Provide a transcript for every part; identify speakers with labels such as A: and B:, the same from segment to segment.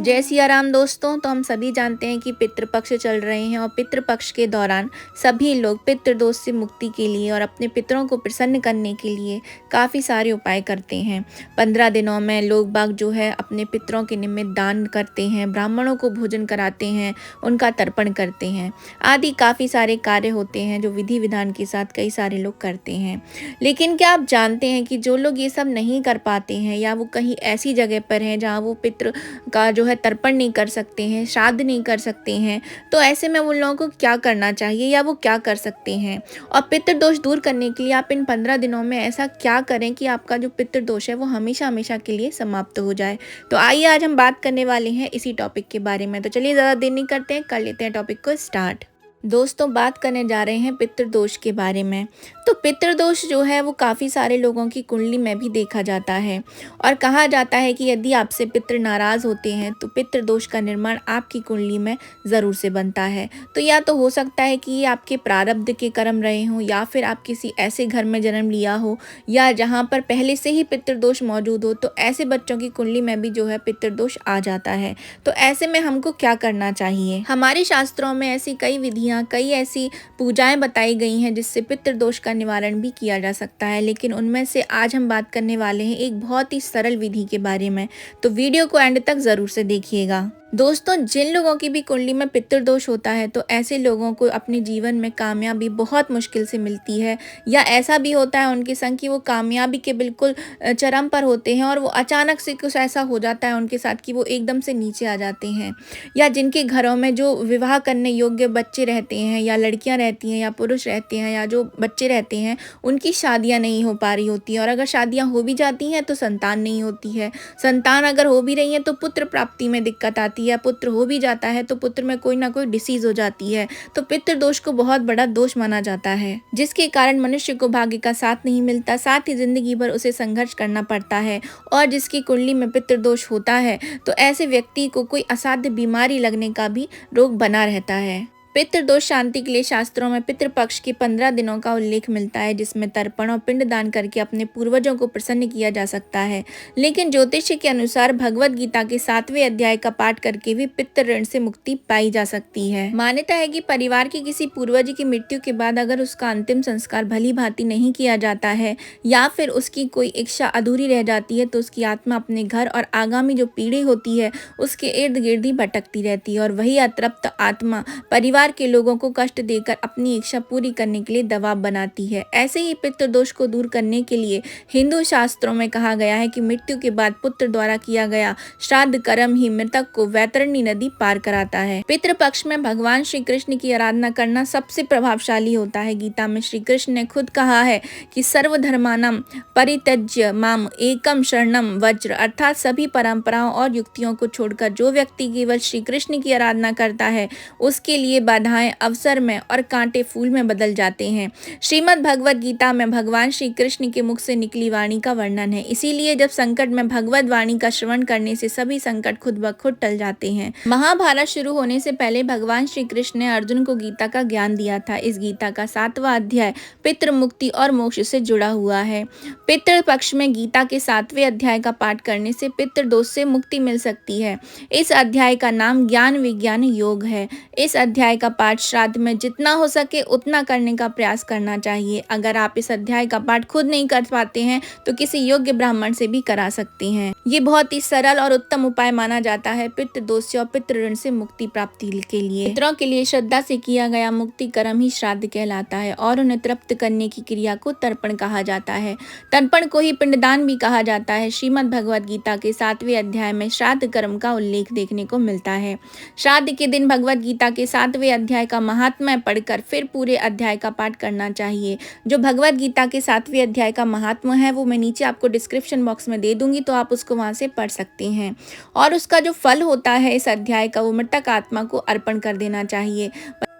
A: जय सिया राम दोस्तों। तो हम सभी जानते हैं कि पितृपक्ष चल रहे हैं और पितृपक्ष के दौरान सभी लोग पितृदोष से मुक्ति के लिए और अपने पितरों को प्रसन्न करने के लिए काफ़ी सारे उपाय करते हैं। 15 दिनों में लोग बाग जो है अपने पितरों के निमित्त दान करते हैं, ब्राह्मणों को भोजन कराते हैं, उनका तर्पण करते हैं आदि काफ़ी सारे कार्य होते हैं जो विधि विधान के साथ कई सारे लोग करते हैं। लेकिन क्या आप जानते हैं कि जो लोग ये सब नहीं कर पाते हैं या वो कहीं ऐसी जगह पर हैं जहाँ वो पितृ का जो है तर्पण नहीं कर सकते हैं, श्राद्ध नहीं कर सकते हैं, तो ऐसे में उन लोगों को क्या करना चाहिए या वो क्या कर सकते हैं? और पितृदोष दूर करने के लिए आप इन 15 दिनों में ऐसा क्या करें कि आपका जो पितृदोष है वो हमेशा हमेशा के लिए समाप्त हो जाए। तो आइए आज हम बात करने वाले हैं इसी टॉपिक के बारे में। तो चलिए ज़्यादा देर नहीं करते हैं, कर लेते हैं टॉपिक को स्टार्ट। दोस्तों, बात करने जा रहे हैं पितृदोष के बारे में। तो पितृदोष जो है वो काफ़ी सारे लोगों की कुंडली में भी देखा जाता है और कहा जाता है कि यदि आपसे पितृ नाराज़ होते हैं तो पितृदोष का निर्माण आपकी कुंडली में ज़रूर से बनता है। तो या तो हो सकता है कि ये आपके प्रारब्ध के कर्म रहे हों या फिर आप किसी ऐसे घर में जन्म लिया हो या जहाँ पर पहले से ही पितृदोष मौजूद हो, तो ऐसे बच्चों की कुंडली में भी जो है पितृदोष आ जाता है। तो ऐसे में हमको क्या करना चाहिए? हमारे शास्त्रों में ऐसी कई विधियाँ, कई ऐसी पूजाएं बताई गई हैं जिससे पितृदोष का निवारण भी किया जा सकता है। लेकिन उनमें से आज हम बात करने वाले हैं एक बहुत ही सरल विधि के बारे में। तो वीडियो को एंड तक ज़रूर से देखिएगा। दोस्तों, जिन लोगों की भी कुंडली में पितृदोष होता है तो ऐसे लोगों को अपने जीवन में कामयाबी बहुत मुश्किल से मिलती है, या ऐसा भी होता है उनके संग कि वो कामयाबी के बिल्कुल चरम पर होते हैं और वो अचानक से कुछ ऐसा हो जाता है उनके साथ कि वो एकदम से नीचे आ जाते हैं। या जिनके घरों में जो विवाह करने योग्य बच्चे रहते हैं या लड़कियां रहती हैं या पुरुष रहते हैं या जो बच्चे रहते हैं, उनकी शादियां नहीं हो पा रही होती हैं, और अगर शादियां हो भी जाती हैं तो संतान नहीं होती है। संतान अगर हो भी रही है तो पुत्र प्राप्ति में दिक्कत आती है, या पुत्र हो भी जाता है तो पुत्र में कोई ना कोई डिसीज हो जाती है। तो पितृदोष को बहुत बड़ा दोष माना जाता है, जिसके कारण मनुष्य को भाग्य का साथ नहीं मिलता, साथ ही जिंदगी भर उसे संघर्ष करना पड़ता है। और जिसकी कुंडली में पितृदोष होता है तो ऐसे व्यक्ति को कोई असाध्य बीमारी लगने का भी रोग बना रहता है। पितृदोष शांति के लिए शास्त्रों में पितृपक्ष के 15 दिनों का उल्लेख मिलता है, जिसमें तर्पण और पिंडदान करके अपने पूर्वजों को प्रसन्न किया जा सकता है। लेकिन ज्योतिष के अनुसार भगवत गीता के 7वें अध्याय का पाठ करके भी पितृ ऋण से मुक्ति पाई जा सकती है। मान्यता है कि परिवार की किसी पूर्वज की मृत्यु के बाद अगर उसका अंतिम संस्कार भली भांति नहीं किया जाता है या फिर उसकी कोई इच्छा अधूरी रह जाती है तो उसकी आत्मा अपने घर और आगामी जो पीढ़ी होती है उसके इर्द गिर्द ही भटकती रहती है, और वही अतृप्त आत्मा परिवार के लोगों को कष्ट देकर अपनी इच्छा पूरी करने के लिए दबाव बनाती है। ऐसे ही पितृदोष को दूर करने के लिए हिंदू शास्त्रों में कहा गया है कि मृत्यु के बाद पुत्र द्वारा किया गया श्राद्ध कर्म ही मृतक को वैतरणी नदी पार कराता है। पितृपक्ष में भगवान श्री कृष्ण की आराधना करना सबसे प्रभावशाली होता है। गीता में श्री कृष्ण ने खुद कहा है कि सर्वधर्मानम परित्यज्य माम एकम शरणम वज्र, अर्थात सभी परंपराओं और युक्तियों को छोड़कर जो व्यक्ति केवल श्री कृष्ण की आराधना करता है उसके लिए बाधाएं अवसर में और कांटे फूल में बदल जाते हैं। श्रीमद् भगवद गीता में भगवान श्री कृष्ण के मुख से निकली वाणी का वर्णन है। इसीलिए जब संकट में भगवद वाणी का श्रवण करने से सभी संकट खुद ब खुद टल जाते हैं। महाभारत शुरू होने से पहले भगवान श्री कृष्ण ने अर्जुन को गीता का ज्ञान दिया था। इस गीता का 7वां अध्याय पितृ मुक्ति और मोक्ष से जुड़ा हुआ है। पितृ पक्ष में गीता के 7वें अध्याय का पाठ करने से पितृदोष से मुक्ति मिल सकती है। इस अध्याय का नाम ज्ञान विज्ञान योग है। इस अध्याय का पाठ श्राद्ध में जितना हो सके उतना करने का प्रयास करना चाहिए। अगर आप इस अध्याय का पाठ खुद नहीं कर पाते हैं तो किसी योग्य ब्राह्मण से भी करा सकते हैं। ये बहुत ही सरल और उत्तम उपाय माना जाता है पितृदोष से और पितृ ऋण से मुक्ति प्राप्ति के लिए। पितरों के लिए श्रद्धा से किया गया मुक्ति कर्म ही श्राद्ध कहलाता है और उन्हें तृप्त करने की क्रिया को तर्पण कहा जाता है। तर्पण को ही पिंडदान भी कहा जाता है। श्रीमद् भगवद गीता के 7वें अध्याय में श्राद्ध कर्म का उल्लेख देखने को मिलता है। श्राद्ध के दिन भगवद गीता के 7वें अध्याय का महात्म्य पढ़कर फिर पूरे अध्याय का पाठ करना चाहिए। जो भगवद गीता के 7वें अध्याय का महात्म्य है वो मैं नीचे आपको डिस्क्रिप्शन बॉक्स में दे दूंगी, तो आप उसको वहां से पढ़ सकते हैं। और उसका जो फल होता है इस अध्याय का वो मृतक आत्मा को अर्पण कर देना चाहिए।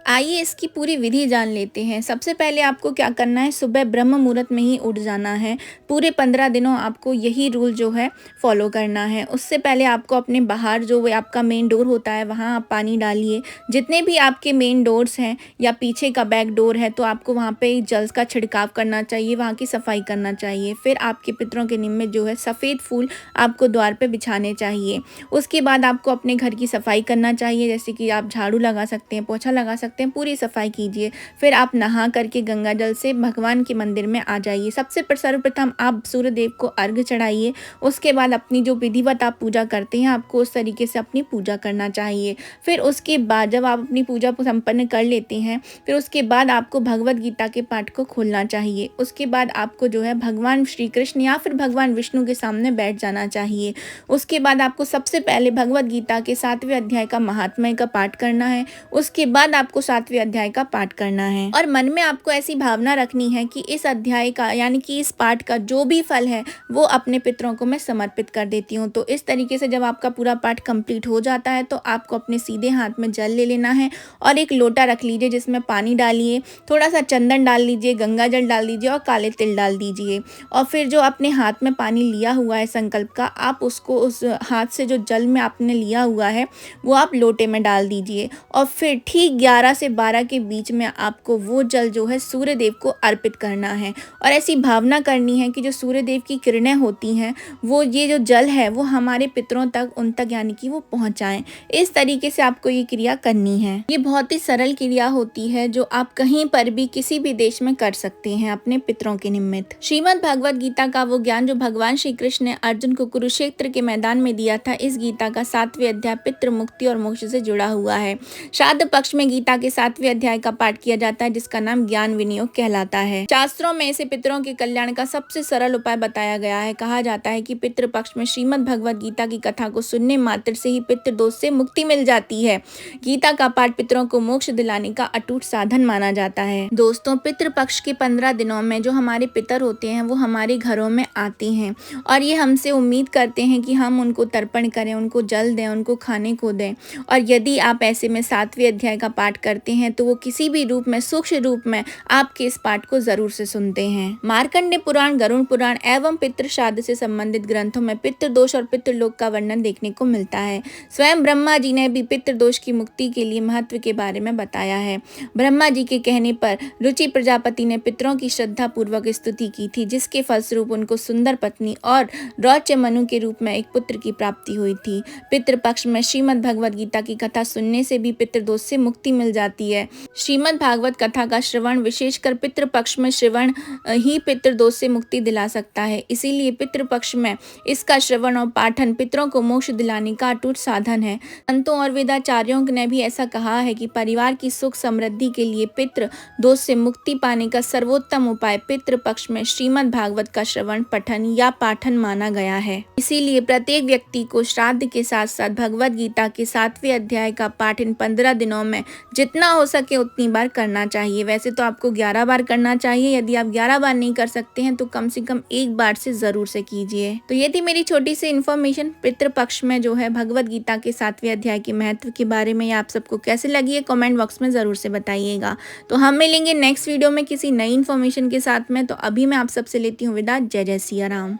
A: आइए इसकी पूरी विधि जान लेते हैं। सबसे पहले आपको क्या करना है, सुबह ब्रह्म मुहूर्त में ही उठ जाना है। पूरे 15 दिनों आपको यही रूल जो है फॉलो करना है। उससे पहले आपको अपने बाहर जो वो आपका मेन डोर होता है वहाँ आप पानी डालिए। जितने भी आपके मेन डोर्स हैं या पीछे का बैक डोर है तो आपको वहाँ पे जल का छिड़काव करना चाहिए, वहाँ की सफाई करना चाहिए। फिर आपके पितरों के निमित्त जो है सफ़ेद फूल आपको द्वार पे बिछाने चाहिए। उसके बाद आपको अपने घर की सफाई करना चाहिए, जैसे कि आप झाड़ू लगा सकते हैं, पोछा लगा सकते हैं, पूरी सफाई कीजिए। फिर आप नहा करके गंगा जल से भगवान के मंदिर में आ जाइए। सबसे सर्वप्रथम आप सूर्य देव को अर्घ्य चढ़ाइए। उसके बाद अपनी जो विधिवत आप पूजा करते हैं आपको उस तरीके से अपनी पूजा करना चाहिए। फिर उसके बाद जब आप अपनी पूजा को संपन्न कर लेते हैं फिर उसके बाद आपको भगवत गीता के पाठ को खोलना चाहिए। उसके बाद आपको जो है भगवान श्री कृष्ण या फिर भगवान विष्णु के सामने बैठ जाना चाहिए। उसके बाद आपको सबसे पहले भगवत गीता के 7वें अध्याय का महात्म्य का पाठ करना है। उसके बाद आपको 7वें अध्याय का पाठ करना है और मन में आपको ऐसी भावना रखनी है कि इस अध्याय का यानी कि इस पाठ का जो भी फल है वो अपने पितरों को मैं समर्पित कर देती हूँ। तो इस तरीके से जब आपका पूरा पाठ कंप्लीट हो जाता है तो आपको अपने सीधे हाथ में जल ले लेना है और एक लोटा रख लीजिए जिसमें पानी डालिए, थोड़ा सा चंदन डाल लीजिए, गंगा जल डाल दीजिए और काले तिल डाल दीजिए। और फिर जो अपने हाथ में पानी लिया हुआ है संकल्प का, आप उसको उस हाथ से जो जल में आपने लिया हुआ है वो आप लोटे में डाल दीजिए और फिर ठीक 11 से 12 के बीच में आपको वो जल जो है सूर्य देव को अर्पित करना है। और ऐसी भावना करनी है कि जो सूर्य देव की किरणें होती हैं वो ये जो जल है वो हमारे पितरों तक उन तक यानी कि वो पहुंचाएं। इस तरीके से आपको ये क्रिया करनी है। ये बहुत ही सरल क्रिया होती है जो आप कहीं पर भी किसी भी देश में कर सकते हैं अपने पितरों के निमित्त। श्रीमद् भगवद गीता का वो ज्ञान जो भगवान श्री कृष्ण ने अर्जुन को कुरुक्षेत्र के मैदान में दिया था, इस गीता का 7वें अध्याय पितृ मुक्ति और मोक्ष से जुड़ा हुआ है। श्राद्ध पक्ष में गीता के 7वें अध्याय का पाठ किया जाता है जिसका नाम ज्ञान विनियोग कहलाता है। शास्त्रों में इसे पितरों के कल्याण का सबसे सरल उपाय बताया गया है। कहा जाता है कि पितृ पक्ष में श्रीमद् भगवद गीता की कथा को सुनने मात्र से ही पितृ दोष से मुक्ति मिल जाती है। गीता का पाठ पितरों को मोक्ष दिलाने का अटूट साधन माना जाता है। दोस्तों, पितृ पक्ष के 15 दिनों में जो हमारे पितर होते हैं वो हमारे घरों में आते हैं और ये हमसे उम्मीद करते हैं कि हम उनको तर्पण करें, उनको जल दें, उनको खाने को दें। और यदि आप ऐसे में 7वें अध्याय का पाठ करते हैं तो वो किसी भी रूप में, सूक्ष्म रूप में आपके इस पाठ को जरूर से सुनते हैं। मार्कंडेय पुराण, गरुड़ पुराण एवं पितृ श्राद्ध से संबंधित ग्रंथों में पितृदोष और पितृलोक का वर्णन देखने को मिलता है। स्वयं ब्रह्मा जी ने भी पितृदोष की मुक्ति के लिए महत्व के बारे में बताया है। ब्रह्मा जी के कहने पर रुचि प्रजापति ने पितरों की श्रद्धा पूर्वक स्तुति की थी, जिसके फलस्वरूप उनको सुंदर पत्नी और रौच्य मनु के रूप में एक पुत्र की प्राप्ति हुई थी। पितृपक्ष में श्रीमद् भगवद गीता की कथा सुनने से भी पितृदोष से मुक्ति मिल जाती है। श्रीमद् भागवत कथा का श्रवण, विशेषकर पितृपक्ष में श्रवण ही पितृदोष से मुक्ति दिला सकता है। इसीलिए पितृपक्ष में इसका श्रवण और पाठन पितरों को मोक्ष दिलाने का अटूट साधन है। संतों और वेदाचार्यों ने भी ऐसा कहा है कि परिवार की सुख समृद्धि के लिए पितृ दोष से मुक्ति पाने का सर्वोत्तम उपाय पितृपक्ष में श्रीमद् भागवत का श्रवण, पठन या पाठन माना गया है। इसीलिए प्रत्येक व्यक्ति को श्राद्ध के साथ साथ भगवद गीता के 7वें अध्याय का पाठ इन 15 दिनों में जितना हो सके उतनी बार करना चाहिए। वैसे तो आपको 11 बार करना चाहिए। यदि आप 11 बार नहीं कर सकते हैं तो कम से कम एक बार से जरूर से कीजिए। तो ये थी मेरी छोटी सी इन्फॉर्मेशन पितृपक्ष में जो है भगवद गीता के 7वें अध्याय के महत्व के बारे में। आप सबको कैसे लगी है कमेंट बॉक्स में जरूर से बताइएगा। तो हम मिलेंगे नेक्स्ट वीडियो में किसी नई इन्फॉर्मेशन के साथ में। तो अभी मैं आप सबसे लेती हूँ विदा। जय जय सिया राम।